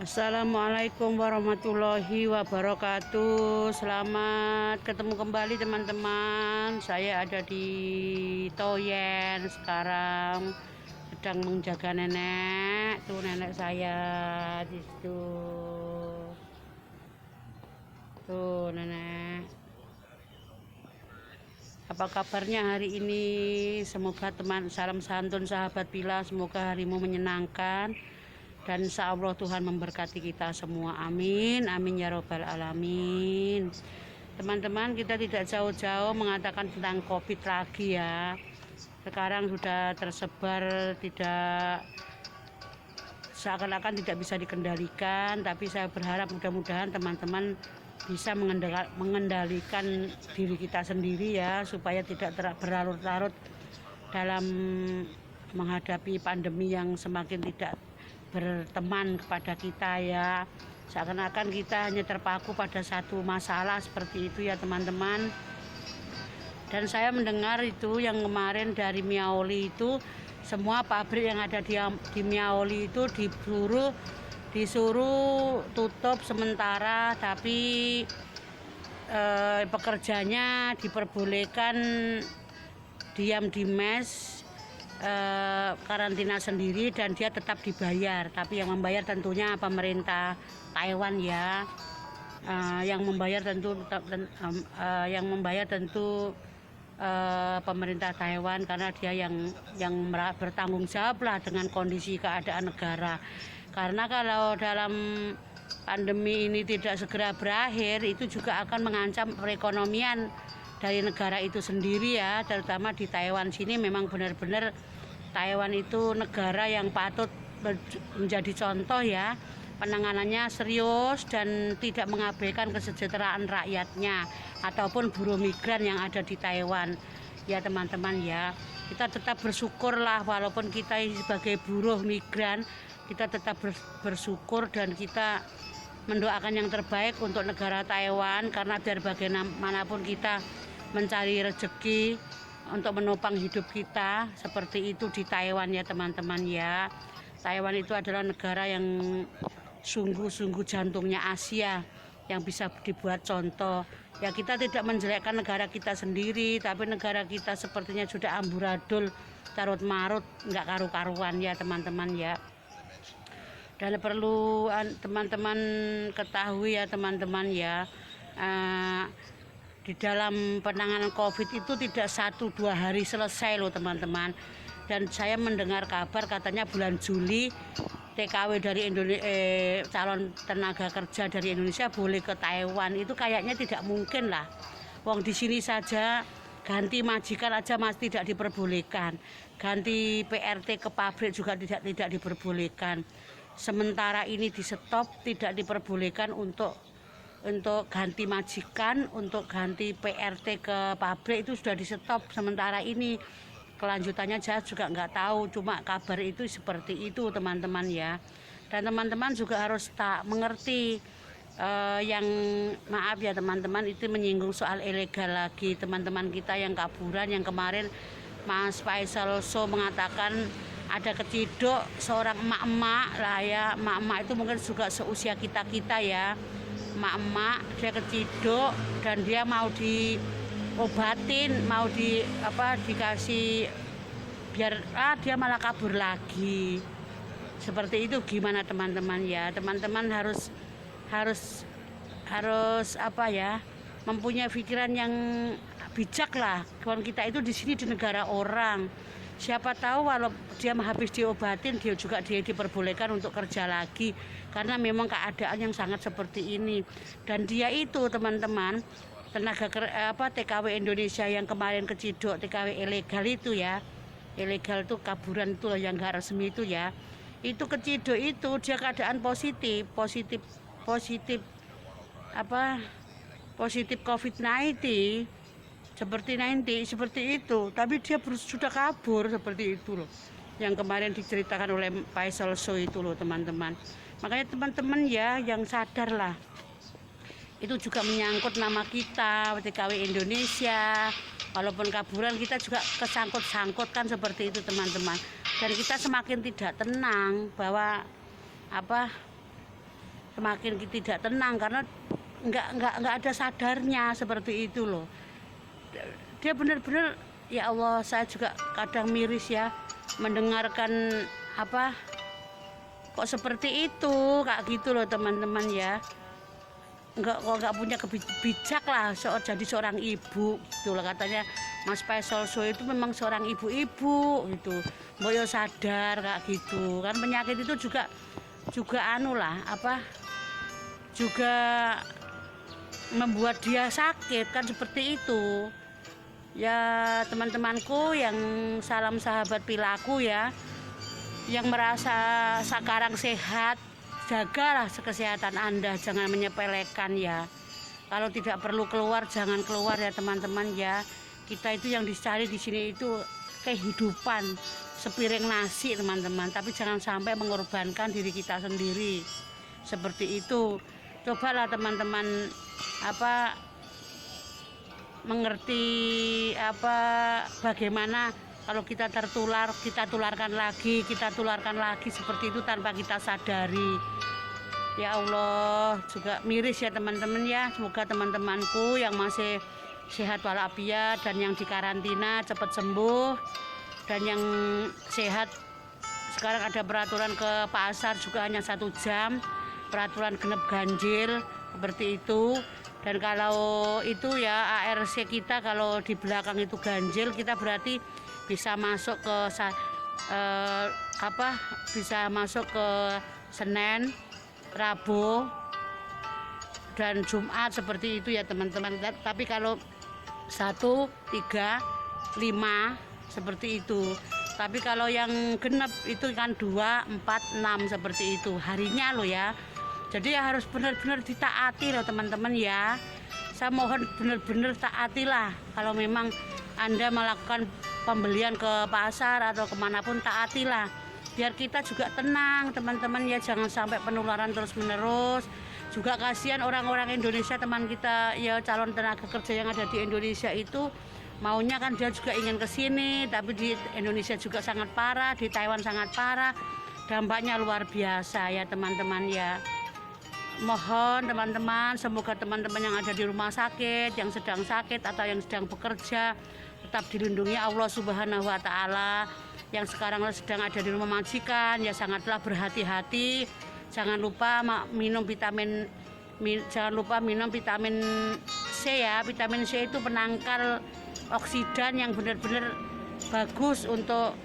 Assalamualaikum warahmatullahi wabarakatuh. Selamat ketemu kembali teman-teman. Saya ada di Toyen sekarang, sedang menjaga nenek. Tuh nenek saya di situ. Tuh nenek. Apa kabarnya hari ini? Semoga salam santun sahabat Bila, semoga harimu menyenangkan. Dan insya Allah Tuhan memberkati kita semua, amin, amin ya robbal alamin. Teman-teman, kita tidak jauh-jauh mengatakan tentang COVID lagi ya. Sekarang sudah tersebar, tidak seakan-akan tidak bisa dikendalikan. Tapi saya berharap mudah-mudahan teman-teman bisa mengendalikan diri kita sendiri ya, supaya tidak berlarut-larut dalam menghadapi pandemi yang semakin tidak berteman kepada kita ya. Seakan-akan kita hanya terpaku pada satu masalah seperti itu ya teman-teman. Dan saya mendengar itu yang kemarin dari Miaoli itu, semua pabrik yang ada di Miaoli itu disuruh tutup sementara, tapi pekerjanya diperbolehkan diam di mes, karantina sendiri, dan dia tetap dibayar. Tapi yang membayar tentunya pemerintah Taiwan ya. Yang membayar tentu pemerintah Taiwan, karena dia yang bertanggung jawab lah dengan kondisi keadaan negara. Karena kalau dalam pandemi ini tidak segera berakhir, itu juga akan mengancam perekonomian dari negara itu sendiri ya. Terutama di Taiwan sini memang benar-benar Taiwan itu negara yang patut menjadi contoh ya. Penanganannya serius dan tidak mengabaikan kesejahteraan rakyatnya ataupun buruh migran yang ada di Taiwan ya teman-teman ya. Kita tetap bersyukurlah, walaupun kita sebagai buruh migran, kita tetap bersyukur dan kita mendoakan yang terbaik untuk negara Taiwan, karena biar bagaimanapun kita mencari rezeki untuk menopang hidup kita, seperti itu di Taiwan ya teman-teman ya. Taiwan itu adalah negara yang sungguh-sungguh jantungnya Asia, yang bisa dibuat contoh ya. Kita tidak menjelekkan negara kita sendiri, tapi negara kita sepertinya sudah amburadul, carut marut, nggak karu-karuan ya teman-teman ya. Dan perlu teman-teman ketahui ya teman-teman ya, di dalam penanganan COVID itu tidak 1-2 hari selesai loh teman-teman. Dan saya mendengar kabar katanya bulan Juli TKW dari calon tenaga kerja dari Indonesia boleh ke Taiwan. Itu kayaknya tidak mungkin lah. Wong di sini saja ganti majikan aja masih tidak diperbolehkan. Ganti PRT ke pabrik juga tidak diperbolehkan. Sementara ini di stop, tidak diperbolehkan untuk ganti majikan, untuk ganti PRT ke pabrik itu sudah di stop sementara ini. Kelanjutannya saya juga nggak tahu, cuma kabar itu seperti itu teman-teman ya. Dan teman-teman juga harus tak mengerti, yang maaf ya teman-teman, itu menyinggung soal ilegal lagi. Teman-teman kita yang kaburan, yang kemarin Mas Faisal So mengatakan ada keciduk seorang emak-emak lah ya. Emak-emak itu mungkin juga seusia kita-kita ya. Emak-emak dia keciduk dan dia mau diobatin, mau dikasih, biar dia malah kabur lagi. Seperti itu gimana teman-teman ya. Teman-teman harus mempunyai pikiran yang bijak lah. Kawan kita itu di sini di negara orang. Siapa tahu walau dia habis diobatin, dia diperbolehkan untuk kerja lagi, karena memang keadaan yang sangat seperti ini. Dan dia itu teman-teman, TKW Indonesia yang kemarin keciduk, TKW ilegal itu ya. Ilegal itu kaburan itu yang nggak resmi itu ya. Itu keciduk itu dia keadaan positif COVID-19, seperti itu, tapi dia sudah kabur seperti itu loh, yang kemarin diceritakan oleh Faisal So itu loh teman-teman. Makanya teman-teman ya yang sadar lah, itu juga menyangkut nama kita TKW Indonesia. Walaupun kaburan kita juga kesangkut-sangkut kan seperti itu teman-teman. Dan kita semakin tidak tenang bahwa semakin tidak tenang karena nggak ada sadarnya seperti itu loh. Dia benar-benar, ya Allah, saya juga kadang miris ya mendengarkan apa kok seperti itu, kayak gitu loh teman-teman ya. Nggak punya bijak lah jadi seorang ibu gitu lah, katanya Mas Faisal Show itu memang seorang ibu-ibu gitu. Boyo sadar kayak gitu kan, penyakit itu juga anu lah apa, juga membuat dia sakit kan, seperti itu ya teman-temanku yang salam sahabat perilaku ya, yang merasa sekarang sehat, jagalah kesehatan Anda, jangan menyepelekan ya. Kalau tidak perlu keluar jangan keluar ya teman-teman ya. Kita itu yang dicari di sini itu kehidupan, sepiring nasi teman-teman, tapi jangan sampai mengorbankan diri kita sendiri seperti itu. Cobalah teman-teman apa mengerti apa bagaimana kalau kita tertular, kita tularkan lagi seperti itu tanpa kita sadari. Ya Allah, juga miris ya teman-teman ya. Semoga teman-temanku yang masih sehat walafiat dan yang di karantina cepat sembuh, dan yang sehat sekarang ada peraturan ke pasar juga hanya 1 jam, peraturan genep ganjil seperti itu. Dan kalau itu ya ARC kita kalau di belakang itu ganjil, kita berarti bisa masuk ke bisa masuk ke Senin, Rabu dan Jumat seperti itu ya teman-teman. Tapi kalau 1, 3, 5 seperti itu. Tapi kalau yang genep itu kan 2, 4, 6 seperti itu harinya loh ya. Jadi ya harus benar-benar ditaati loh teman-teman ya. Saya mohon benar-benar taatilah. Kalau memang Anda melakukan pembelian ke pasar atau kemanapun, taatilah. Biar kita juga tenang teman-teman ya. Jangan sampai penularan terus-menerus. Juga kasihan orang-orang Indonesia, teman kita ya, calon tenaga kerja yang ada di Indonesia itu maunya kan dia juga ingin ke sini, tapi di Indonesia juga sangat parah, di Taiwan sangat parah. Dampaknya luar biasa ya teman-teman ya. Mohon teman-teman, semoga teman-teman yang ada di rumah sakit, yang sedang sakit atau yang sedang bekerja tetap dilindungi Allah Subhanahu wa Ta'ala. Yang sekarang sedang ada di rumah majikan ya sangatlah berhati-hati. Jangan lupa minum vitamin C ya. Vitamin C itu penangkal oksidan yang benar-benar bagus untuk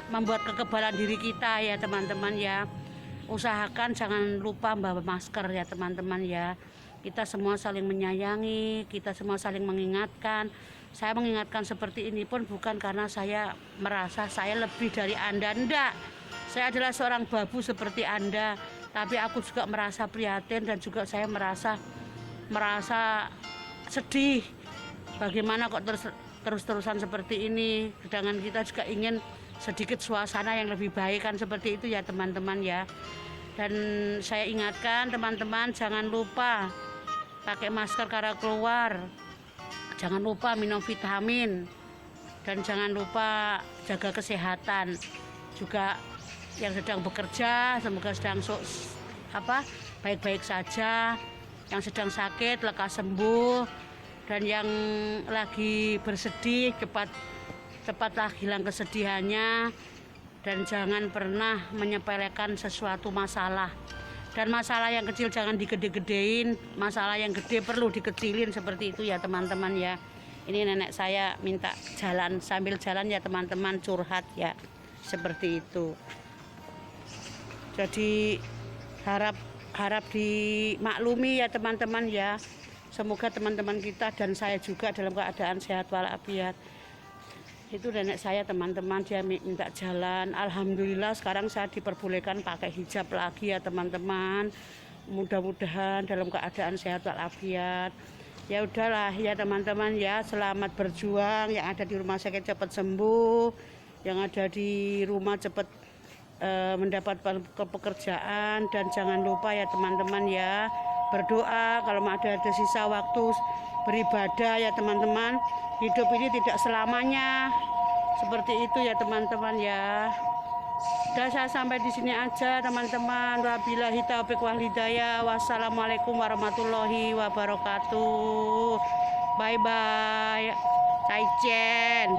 membuat kekebalan diri kita ya teman-teman ya. Usahakan jangan lupa bawa masker ya teman-teman ya. Kita semua saling menyayangi, kita semua saling mengingatkan. Saya mengingatkan seperti ini pun bukan karena saya merasa saya lebih dari Anda, enggak. Saya adalah seorang babu seperti Anda, tapi aku juga merasa prihatin dan juga saya merasa sedih. Bagaimana kok terus-terusan seperti ini? Sedangkan kita juga ingin sedikit suasana yang lebih baik kan, seperti itu ya teman-teman ya. Dan saya ingatkan teman-teman, jangan lupa pakai masker kalau keluar, jangan lupa minum vitamin, dan jangan lupa jaga kesehatan. Juga yang sedang bekerja semoga sedang baik-baik saja, yang sedang sakit lekas sembuh, dan yang lagi bersedih cepatlah hilang kesedihannya. Dan jangan pernah menyepelekan sesuatu masalah, dan masalah yang kecil jangan digede-gedein, masalah yang gede perlu dikecilin, seperti itu ya teman-teman ya. Ini nenek saya minta jalan, sambil jalan ya teman-teman, curhat ya, seperti itu. Jadi harap dimaklumi ya teman-teman ya. Semoga teman-teman kita dan saya juga dalam keadaan sehat walafiat. Itu nenek saya teman-teman, dia minta jalan. Alhamdulillah sekarang saya diperbolehkan pakai hijab lagi ya teman-teman. Mudah-mudahan dalam keadaan sehat walafiat. Ya udahlah ya teman-teman ya, selamat berjuang. Yang ada di rumah sakit cepat sembuh, yang ada di rumah cepat mendapat pekerjaan. Dan jangan lupa ya teman-teman ya, berdoa kalau ada sisa waktu beribadah ya teman-teman. Hidup ini tidak selamanya, seperti itu ya teman-teman ya. Udah, saya sampai di sini aja teman-teman. Wabillahi taufiq wal hidayah. Wassalamualaikum warahmatullahi wabarakatuh. Bye bye. Zaijian.